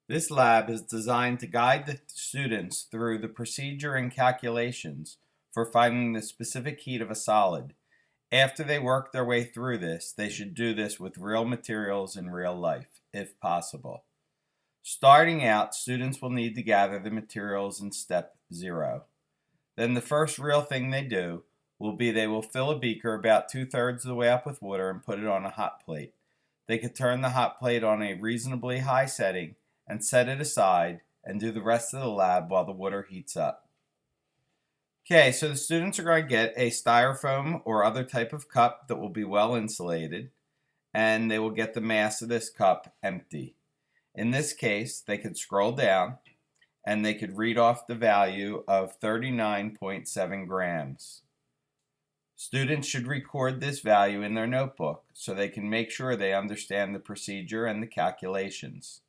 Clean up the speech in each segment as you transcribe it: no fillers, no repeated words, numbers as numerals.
This lab is designed to guide the students through the procedure and calculations for finding the specific heat of a solid. After they work their way through this, they should do this with real materials in real life, if possible. Starting out, students will need to gather the materials in step 0. Then the first real thing they do will be they will fill a beaker about 2/3 of the way up with water and put it on a hot plate. They could turn the hot plate on a reasonably high setting and set it aside and do the rest of the lab while the water heats up. Okay, so the students are going to get a styrofoam or other type of cup that will be well insulated, and they will get the mass of this cup empty. In this case, they could scroll down and they could read off the value of 39.7 grams. Students should record this value in their notebook so they can make sure they understand the procedure and the calculations.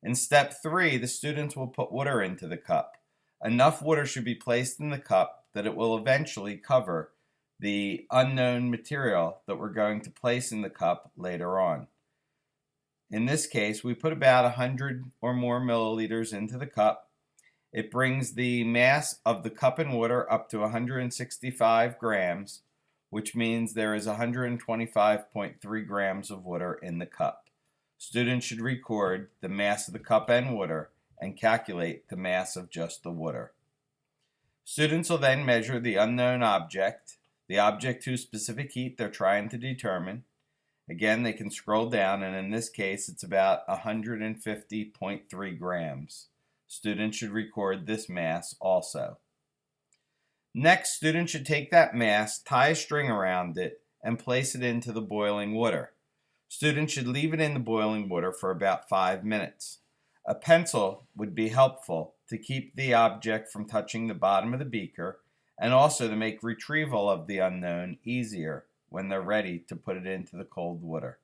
In step 3, the students will put water into the cup. Enough water should be placed in the cup that it will eventually cover the unknown material that we're going to place in the cup later on. In this case, we put about 100 or more milliliters into the cup. It brings the mass of the cup and water up to 165 grams, which means there is 125.3 grams of water in the cup. Students should record the mass of the cup and water and calculate the mass of just the water. Students will then measure the unknown object, the object whose specific heat they're trying to determine. Again, they can scroll down, and in this case, it's about 150.3 grams. Students should record this mass also. Next, students should take that mass, tie a string around it, and place it into the boiling water. Students should leave it in the boiling water for about 5 minutes. A pencil would be helpful to keep the object from touching the bottom of the beaker and also to make retrieval of the unknown easier when they're ready to put it into the cold water.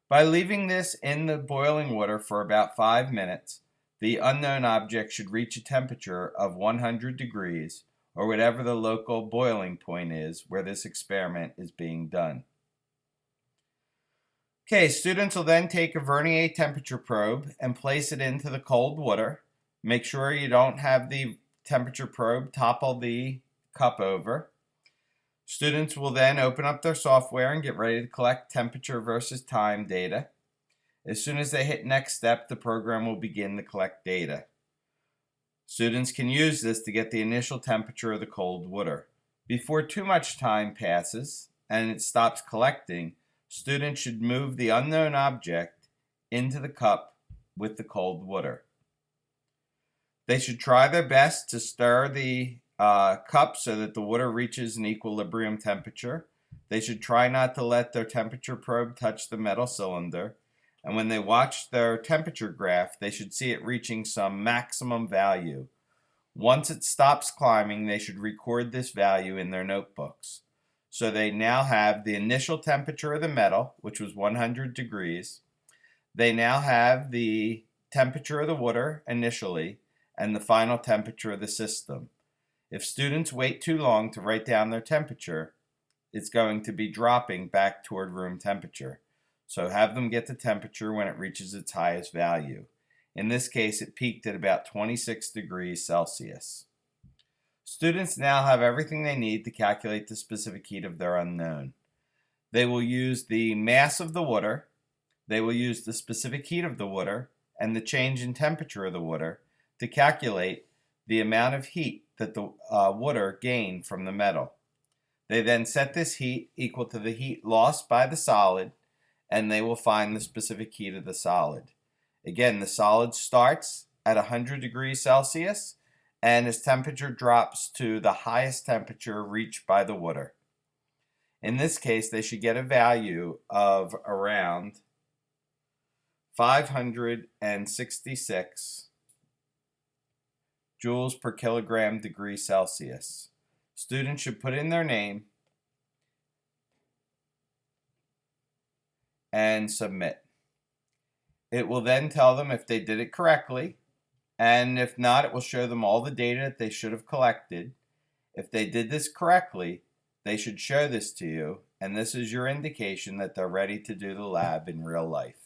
By leaving this in the boiling water for about 5 minutes, the unknown object should reach a temperature of 100 degrees or whatever the local boiling point is where this experiment is being done. Okay, students will then take a vernier temperature probe and place it into the cold water. Make sure you don't have the temperature probe topple the cup over. Students will then open up their software and get ready to collect temperature versus time data. As soon as they hit next step, the program will begin to collect data. Students can use this to get the initial temperature of the cold water. Before too much time passes and it stops collecting, students should move the unknown object into the cup with the cold water. They should try their best to stir the cup so that the water reaches an equilibrium temperature. They should try not to let their temperature probe touch the metal cylinder. And when they watch their temperature graph, they should see it reaching some maximum value. Once it stops climbing, they should record this value in their notebooks. So they now have the initial temperature of the metal, which was 100 degrees. They now have the temperature of the water initially and the final temperature of the system. If students wait too long to write down their temperature, it's going to be dropping back toward room temperature. So have them get the temperature when it reaches its highest value. In this case, it peaked at about 26 degrees Celsius. Students now have everything they need to calculate the specific heat of their unknown. They will use the mass of the water, they will use the specific heat of the water, and the change in temperature of the water to calculate the amount of heat that the water gained from the metal. They then set this heat equal to the heat lost by the solid, and they will find the specific heat of the solid. Again, the solid starts at 100 degrees Celsius, and its temperature drops to the highest temperature reached by the water. In this case, they should get a value of around 566 joules per kilogram degree Celsius. Students should put in their name and submit. It will then tell them if they did it correctly, and if not, it will show them all the data that they should have collected. If they did this correctly, they should show this to you, and this is your indication that they're ready to do the lab in real life.